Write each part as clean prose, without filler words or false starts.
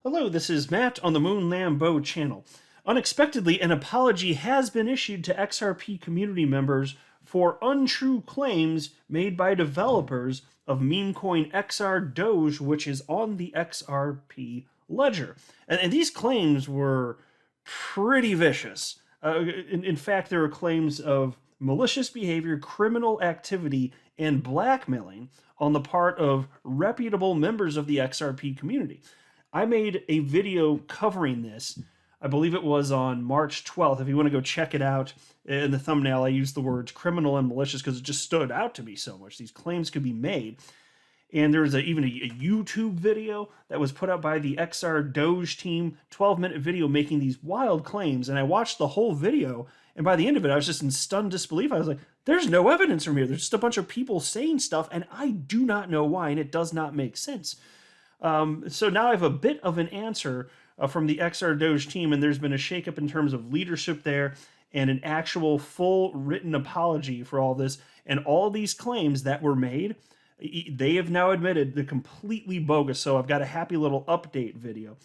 Hello, this is Matt on the Moon Lambeau channel. Unexpectedly, an apology has been issued to XRP community members for untrue claims made by developers of meme coin XRDOGE, which is on the XRP ledger. And these claims were pretty vicious. In fact, there were claims of malicious behavior, criminal activity, and blackmailing on the part of reputable members of the XRP community. I made a video covering this. I believe it was on March 12th. If you want to go check it out, in the thumbnail, I used the words criminal and malicious because it just stood out to me so much. These claims could be made. And there's even a YouTube video that was put out by the XRDOGE team, 12-minute video making these wild claims. And I watched the whole video, and by the end of it, I was just in stunned disbelief. I was like, there's no evidence from here. There's just a bunch of people saying stuff, and I do not know why, and it does not make sense. So now I have a bit of an answer from the XRDOGE team, and there's been a shakeup in terms of leadership there and an actual full written apology for all this. And all these claims that were made, they have now admitted they're completely bogus. So I've got a happy little update video.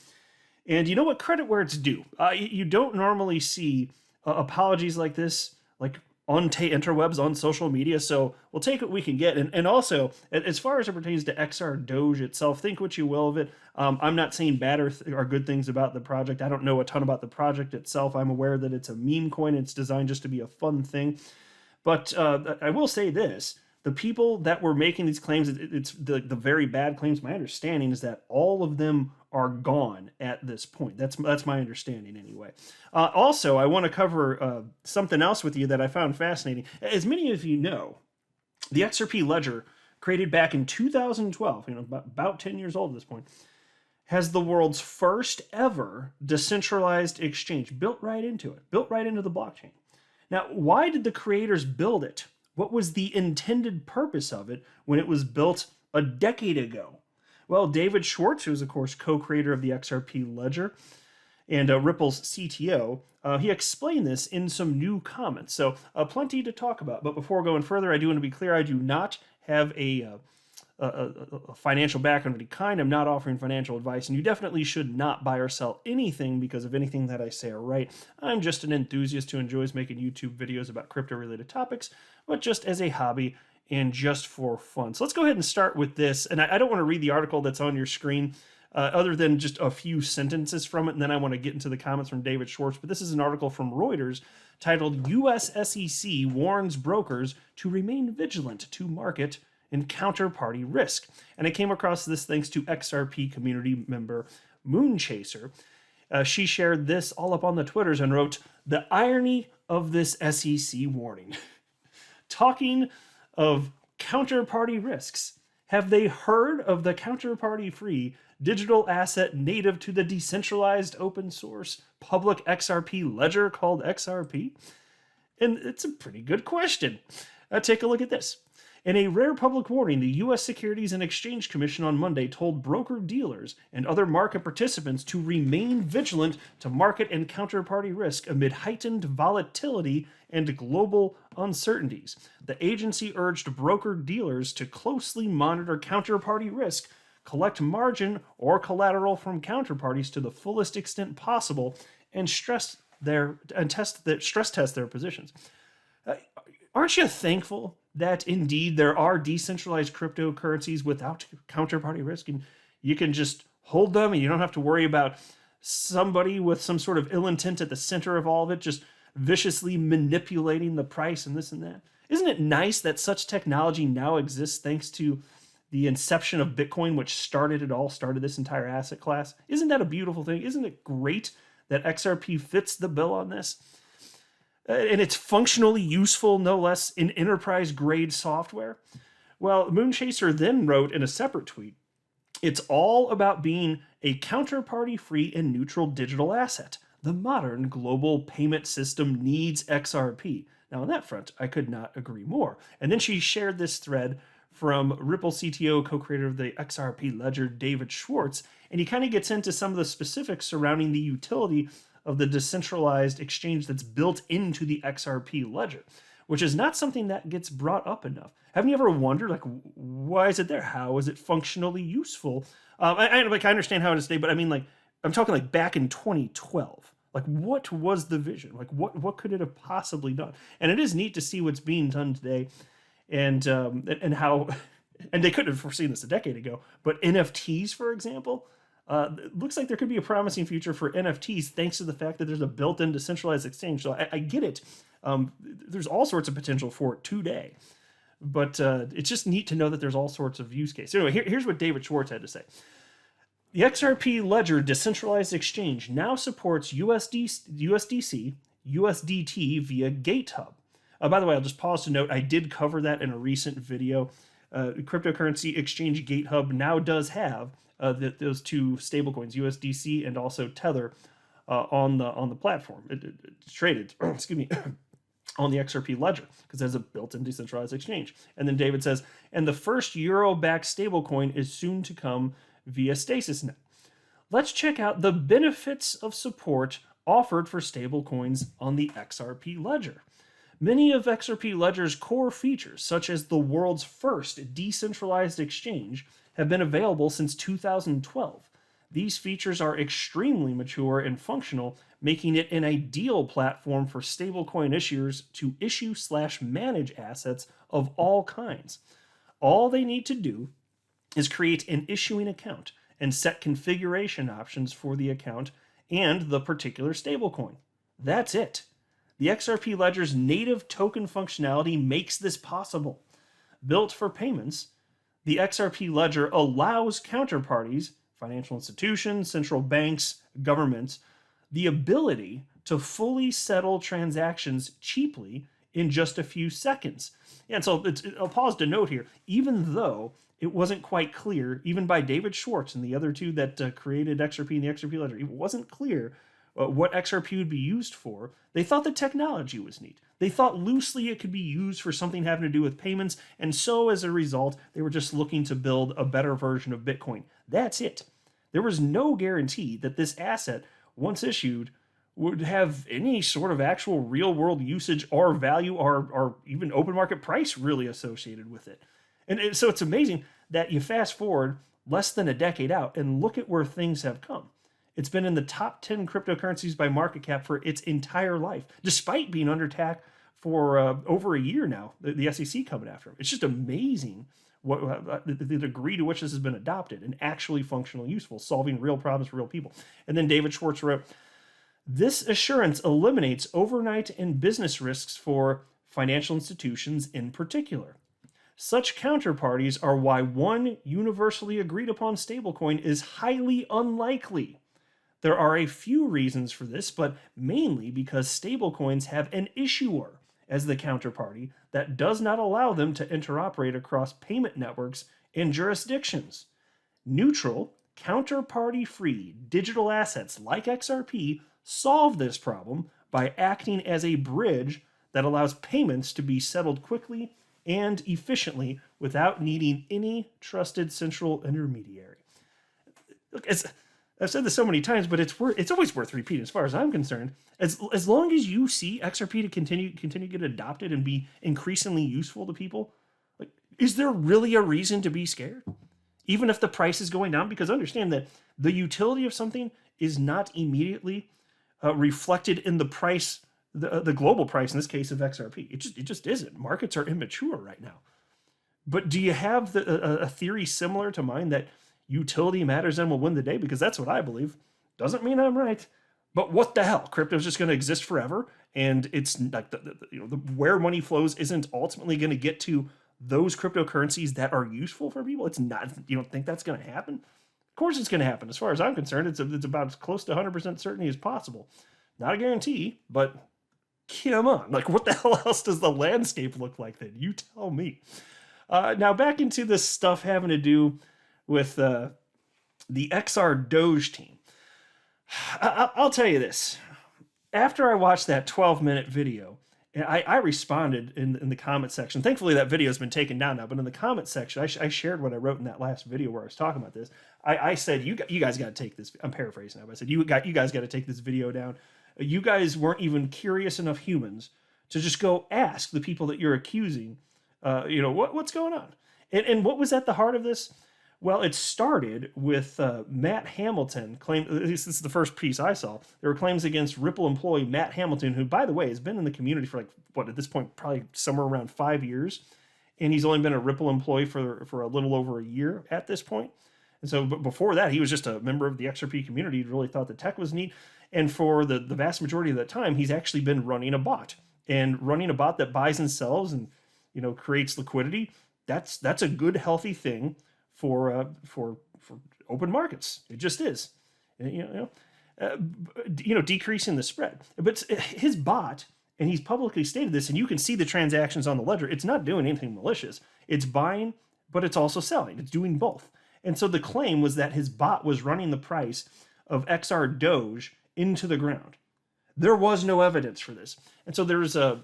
And you know what? Credit where it's due. You don't normally see apologies like this, like on interwebs, on social media, so we'll take what we can get. And also, as far as it pertains to XRDOGE itself, think what you will of it. I'm not saying bad or good things about the project. I don't know a ton about the project itself. I'm aware that it's a meme coin. It's designed just to be a fun thing. But I will say this. The people that were making these claims, it's the very bad claims, my understanding is that all of them are gone at this point. That's my understanding anyway. Also, I want to cover something else with you that I found fascinating. As many of you know, the XRP ledger, created back in 2012, about 10 years old at this point, has the world's first ever decentralized exchange built right into it, built right into the blockchain. Now, why did the creators build it? What was the intended purpose of it when it was built a decade ago? Well, David Schwartz, who is, of course, co-creator of the XRP ledger and Ripple's CTO, he explained this in some new comments. So plenty to talk about. But before going further, I do want to be clear, I do not have a financial background of any kind. I'm not offering financial advice, and you definitely should not buy or sell anything because of anything that I say or write. I'm just an enthusiast who enjoys making YouTube videos about crypto-related topics, but just as a hobby and just for fun. So let's go ahead and start with this. And I don't want to read the article that's on your screen other than just a few sentences from it, and then I want to get into the comments from David Schwartz. But this is an article from Reuters titled, US SEC warns brokers to remain vigilant to market and counterparty risk. And I came across this thanks to XRP community member Moonchaser. She shared this all up on the Twitters and wrote, "The irony of this SEC warning." Talking of counterparty risks, have they heard of the counterparty-free digital asset native to the decentralized open source public XRP ledger called XRP? And it's a pretty good question. Take a look at this. In a rare public warning, the U.S. Securities and Exchange Commission on Monday told broker-dealers and other market participants to remain vigilant to market and counterparty risk amid heightened volatility and global uncertainties. The agency urged broker-dealers to closely monitor counterparty risk, collect margin or collateral from counterparties to the fullest extent possible, and stress test their positions. Aren't you thankful that indeed there are decentralized cryptocurrencies without counterparty risk, and you can just hold them and you don't have to worry about somebody with some sort of ill intent at the center of all of it just viciously manipulating the price and this and that? Isn't it nice that such technology now exists thanks to the inception of Bitcoin, which started this entire asset class? Isn't that a beautiful thing? Isn't it great that XRP fits the bill on this? And it's functionally useful, no less, in enterprise-grade software? Well, Moonchaser then wrote in a separate tweet, "It's all about being a counterparty-free and neutral digital asset. The modern global payment system needs XRP." Now, on that front, I could not agree more. And then she shared this thread from Ripple CTO, co-creator of the XRP ledger, David Schwartz, and he kind of gets into some of the specifics surrounding the utility of the decentralized exchange that's built into the XRP ledger, which is not something that gets brought up enough. Haven't you ever wondered, like, why is it there? How is it functionally useful? I understand how it is today, but I mean, like, I'm talking like back in 2012. Like, what was the vision? Like, what could it have possibly done? And it is neat to see what's being done today, and how, and they couldn't have foreseen this a decade ago. But NFTs, for example, it looks like there could be a promising future for NFTs thanks to the fact that there's a built-in decentralized exchange. So I get it. There's all sorts of potential for it today, but it's just neat to know that there's all sorts of use cases. Anyway, here's what David Schwartz had to say. The XRP Ledger decentralized exchange now supports USDC, USDT via GateHub. By the way, I'll just pause to note, I did cover that in a recent video. Cryptocurrency exchange GateHub now does have those two stablecoins, USDC and also Tether, on the platform. It's traded, excuse me, on the XRP Ledger because it has a built-in decentralized exchange. And then David says, and the first euro-backed stablecoin is soon to come via StasisNet. Let's check out the benefits of support offered for stablecoins on the XRP Ledger. Many of XRP Ledger's core features, such as the world's first decentralized exchange, have been available since 2012. These features are extremely mature and functional, making it an ideal platform for stablecoin issuers to issue/manage assets of all kinds. All they need to do is create an issuing account and set configuration options for the account and the particular stablecoin. That's it. The XRP Ledger's native token functionality makes this possible. Built for payments, the XRP Ledger allows counterparties, financial institutions, central banks, governments, the ability to fully settle transactions cheaply in just a few seconds. And so I'll pause to note here, even though it wasn't quite clear, even by David Schwartz and the other two that created XRP and the XRP Ledger, it wasn't clear what XRP would be used for. They thought the technology was neat. They thought loosely it could be used for something having to do with payments, and so as a result, they were just looking to build a better version of Bitcoin. That's it. There was no guarantee that this asset, once issued, would have any sort of actual real-world usage or value or even open market price really associated with it. And so it's amazing that you fast forward less than a decade out and look at where things have come. It's been in the top 10 cryptocurrencies by market cap for its entire life, despite being under attack for over a year now, the SEC coming after them. It's just amazing what the degree to which this has been adopted and actually functional, useful, solving real problems for real people. And then David Schwartz wrote, this assurance eliminates overnight and business risks for financial institutions in particular. Such counterparties are why one universally agreed upon stablecoin is highly unlikely. There are a few reasons for this, but mainly because stablecoins have an issuer as the counterparty that does not allow them to interoperate across payment networks and jurisdictions. Neutral, counterparty-free digital assets like XRP solve this problem by acting as a bridge that allows payments to be settled quickly and efficiently without needing any trusted central intermediary. Look, I've said this so many times, but it's always worth repeating as far as I'm concerned. As long as you see XRP to continue to get adopted and be increasingly useful to people, like, is there really a reason to be scared? Even if the price is going down? Because understand that the utility of something is not immediately reflected in the price, the global price, in this case of XRP. It just isn't. Markets are immature right now. But do you have a theory similar to mine that utility matters and will win the day? Because that's what I believe. Doesn't mean I'm right. But what the hell? Crypto's just going to exist forever, and it's like where money flows isn't ultimately going to get to those cryptocurrencies that are useful for people. It's not. You don't think that's going to happen? Of course, it's going to happen. As far as I'm concerned, it's about as close to 100% certainty as possible. Not a guarantee, but come on. Like, what the hell else does the landscape look like then? You tell me. Now back into this stuff having to do with the XRDOGE team. I'll tell you this. After I watched that 12-minute video, I responded in the comment section. Thankfully, that video has been taken down now, but in the comment section, I shared what I wrote in that last video where I was talking about this. I said, you guys got to take this. I'm paraphrasing now, but I said, you guys got to take this video down. You guys weren't even curious enough humans to just go ask the people that you're accusing, what's going on. And what was at the heart of this Well, it started with Matt Hamilton claim. At least this is the first piece I saw. There were claims against Ripple employee Matt Hamilton, who, by the way, has been in the community for like what at this point probably somewhere around 5 years, and he's only been a Ripple employee for a little over a year at this point. And so, but before that, he was just a member of the XRP community. He really thought the tech was neat, and for the vast majority of that time, he's actually been running a bot that buys and sells and creates liquidity. That's a good healthy thing for open markets. It just is, decreasing the spread. But his bot, and he's publicly stated this, and you can see the transactions on the ledger. It's not doing anything malicious. It's buying, but it's also selling. It's doing both. And so the claim was that his bot was running the price of XRDOGE into the ground. There was no evidence for this. And so there's a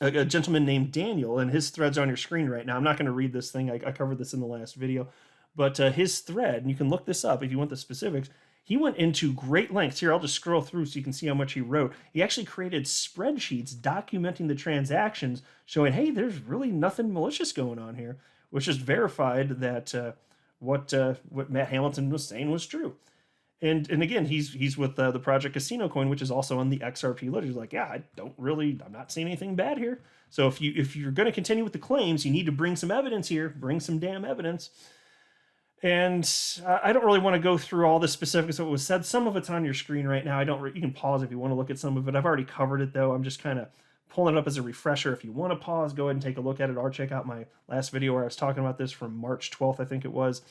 gentleman named Daniel, and his thread's on your screen right now. I'm not going to read this thing. I covered this in the last video. But his thread, and you can look this up if you want the specifics, he went into great lengths. Here, I'll just scroll through so you can see how much he wrote. He actually created spreadsheets documenting the transactions, showing, hey, there's really nothing malicious going on here, which just verified that what Matt Hamilton was saying was true. And again, he's with the project Casino Coin, which is also on the XRP ledger. He's like, yeah, I'm not seeing anything bad here. So if you're going to continue with the claims, you need to bring some evidence here. Bring some damn evidence. And I don't really want to go through all the specifics of what was said. Some of it's on your screen right now. You can pause if you want to look at some of it. I've already covered it, though. I'm just kind of pulling it up as a refresher. If you want to pause, go ahead and take a look at it, or check out my last video where I was talking about this from March 12th, I think it was.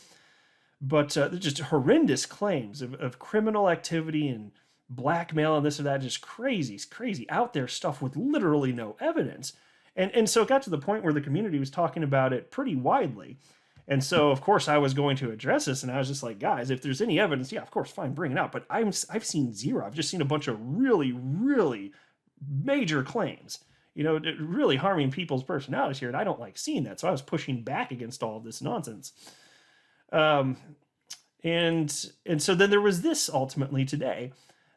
But just horrendous claims of criminal activity and blackmail and this or that, just crazy out there stuff with literally no evidence. And so it got to the point where the community was talking about it pretty widely. And so, of course, I was going to address this, and I was just like, guys, if there's any evidence, yeah, of course, fine, bring it out. But I've seen zero. I've just seen a bunch of really, really major claims, really harming people's personalities here, and I don't like seeing that. So I was pushing back against all of this nonsense. And so then there was this ultimately today.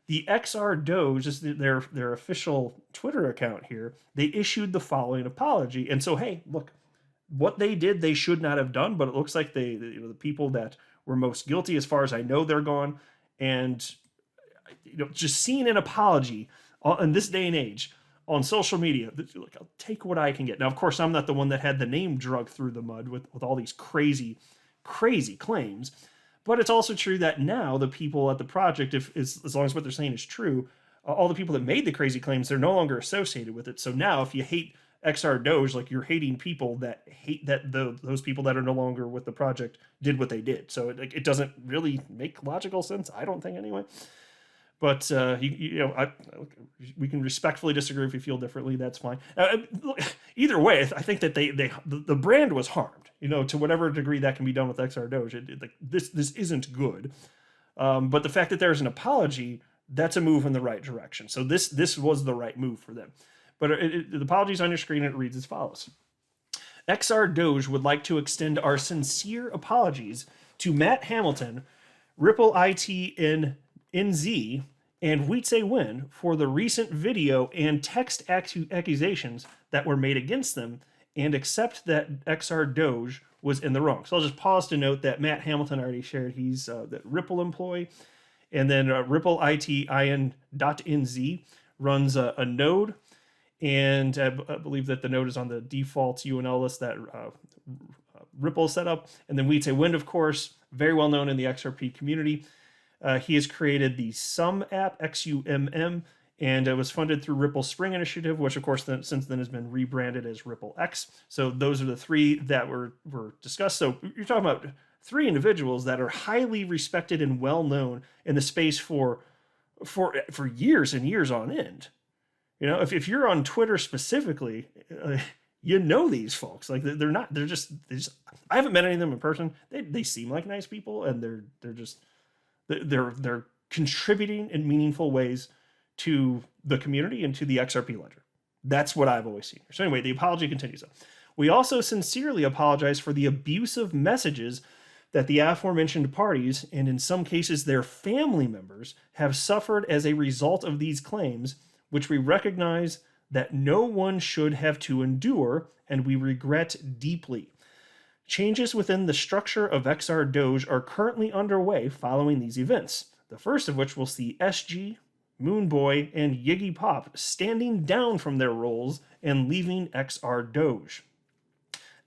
The XRDOGE, is their official Twitter account here, they issued the following apology. And so, hey, look, what they did, they should not have done, but it looks like the people that were most guilty, as far as I know, they're gone. And just seeing an apology in this day and age on social media, look, I'll take what I can get. Now, of course, I'm not the one that had the name dragged through the mud with all these crazy claims. But it's also true that now the people at the project, as long as what they're saying is true, all the people that made the crazy claims, they're no longer associated with it. So now if you hate XRDOGE, like, you're hating people that hate that those people that are no longer with the project did what they did. So it doesn't really make logical sense, I don't think, anyway. But we can respectfully disagree if you feel differently. That's fine. Either way, I think that the brand was harmed. To whatever degree that can be done with XRDOGE. This isn't good. But the fact that there's an apology, that's a move in the right direction. So this was the right move for them. But the apology is on your screen, and it reads as follows. XRDOGE would like to extend our sincere apologies to Matt Hamilton, Ripple IT in NZ, and Win for the recent video and text accusations that were made against them, and accept that XRDOGE was in the wrong. So I'll just pause to note that Matt Hamilton already shared he's the Ripple employee, and then Ripple ITIN.NZ runs a node, and I believe that the node is on the default UNL list that Ripple set up. And then Win, of course, very well known in the XRP community. He has created the Sum app, XUMM, and it was funded through Ripple Spring Initiative, which, of course, since then has been rebranded as Ripple X. So those are the three that were discussed. So you're talking about three individuals that are highly respected and well known in the space for years and years on end. If you're on Twitter specifically, these folks. Like, they're just I haven't met any of them in person. They seem like nice people, and they're contributing in meaningful ways to the community and to the XRP ledger. That's what I've always seen. So anyway, the apology continues. We also sincerely apologize for the abusive messages that the aforementioned parties, and in some cases their family members, have suffered as a result of these claims, which we recognize that no one should have to endure, and we regret deeply. Changes within the structure of XRDOGE are currently underway following these events, the first of which will see SG, Moonboy, and Yiggy Pop standing down from their roles and leaving XRDOGE.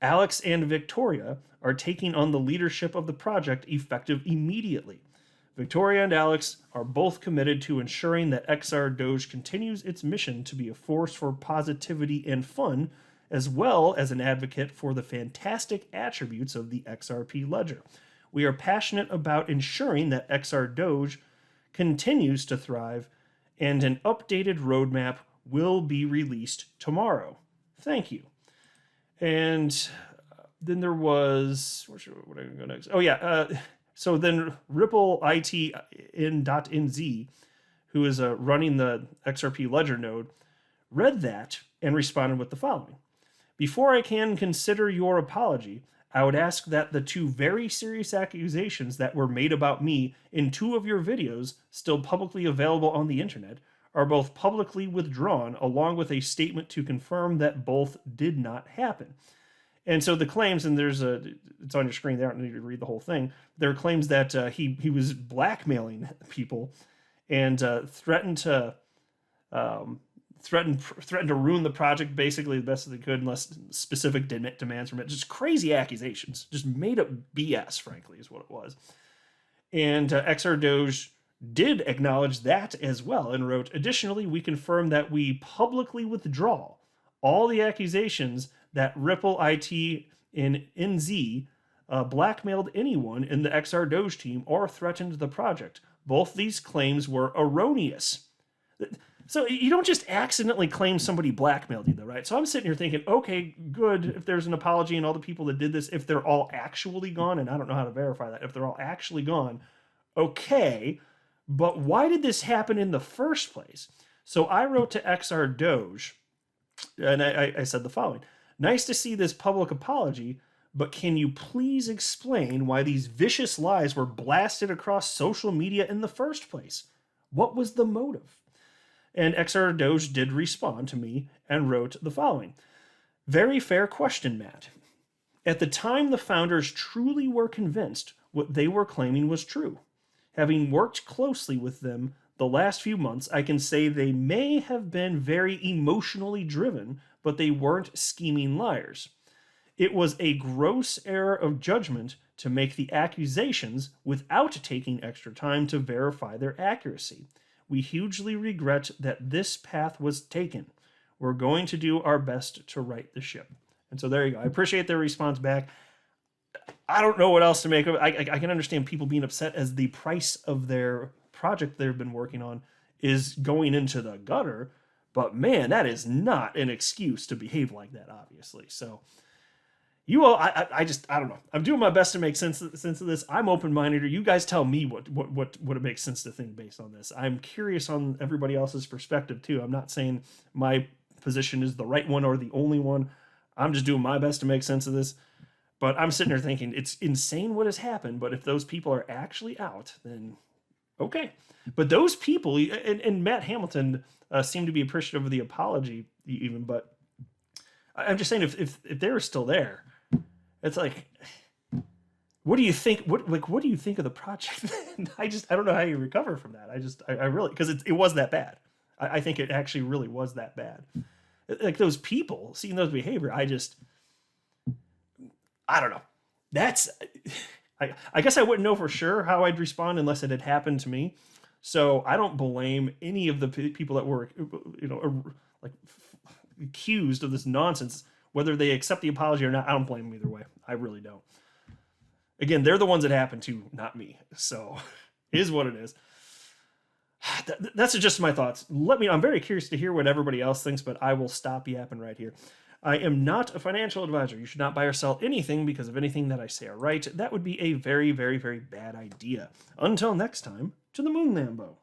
Alex and Victoria are taking on the leadership of the project effective immediately. Victoria and Alex are both committed to ensuring that XRDOGE continues its mission to be a force for positivity and fun, as well as an advocate for the fantastic attributes of the XRP ledger. We are passionate about ensuring that XRDOGE continues to thrive, and an updated roadmap will be released tomorrow. Thank you. And then there was, what am I going to go next? Oh yeah, so then Ripple IT in.nz, who is running the XRP ledger node, read that and responded with the following. Before I can consider your apology, I would ask that the two very serious accusations that were made about me in two of your videos, still publicly available on the internet, are both publicly withdrawn, along with a statement to confirm that both did not happen. And so the claims, and it's on your screen there, I don't need to read the whole thing. There are claims that he was blackmailing people and threatened to ruin the project basically the best that they could unless specific demands from it. Just crazy accusations, just made up BS, frankly, is what it was. And XRDOGE did acknowledge that as well and wrote, additionally, we confirm that we publicly withdraw all the accusations that Ripple IT in NZ blackmailed anyone in the XRDOGE team or threatened the project. Both these claims were erroneous. So you don't just accidentally claim somebody blackmailed you, though, right? So I'm sitting here thinking, okay, good, if there's an apology and all the people that did this, if they're all actually gone, and I don't know how to verify that, if they're all actually gone, okay, but why did this happen in the first place? So I wrote to XRDOGE, and I said the following. Nice to see this public apology, but can you please explain why these vicious lies were blasted across social media in the first place? What was the motive? And XRDOGE did respond to me and wrote the following. Very fair question, Matt. At the time, the founders truly were convinced what they were claiming was true. Having worked closely with them the last few months, I can say they may have been very emotionally driven, but they weren't scheming liars. It was a gross error of judgment to make the accusations without taking extra time to verify their accuracy. We hugely regret that this path was taken. We're going to do our best to right the ship. And so there you go. I appreciate their response back. I don't know what else to make of it. I can understand people being upset as the price of their project they've been working on is going into the gutter. But man, that is not an excuse to behave like that, obviously. So you all, I don't know. I'm doing my best to make sense of this. I'm open-minded. You guys tell me what it makes sense to think based on this. I'm curious on everybody else's perspective too. I'm not saying my position is the right one or the only one. I'm just doing my best to make sense of this. But I'm sitting there thinking it's insane what has happened. But if those people are actually out, then okay. But those people, and Matt Hamilton seemed to be appreciative of the apology even. But I'm just saying if they were still there, it's like, what do you think? What do you think of the project? I don't know how you recover from that. I really, because it was that bad. I think it actually really was that bad. Like those people, seeing those behavior, I don't know. I guess I wouldn't know for sure how I'd respond unless it had happened to me. So I don't blame any of the people that were, like accused of this nonsense. Whether they accept the apology or not, I don't blame them either way. I really don't. Again, they're the ones it happened to, not me. So it is what it is. That's just my thoughts. I'm very curious to hear what everybody else thinks, but I will stop yapping right here. I am not a financial advisor. You should not buy or sell anything because of anything that I say or write. That would be a very, very, very bad idea. Until next time, to the moon, Lambo.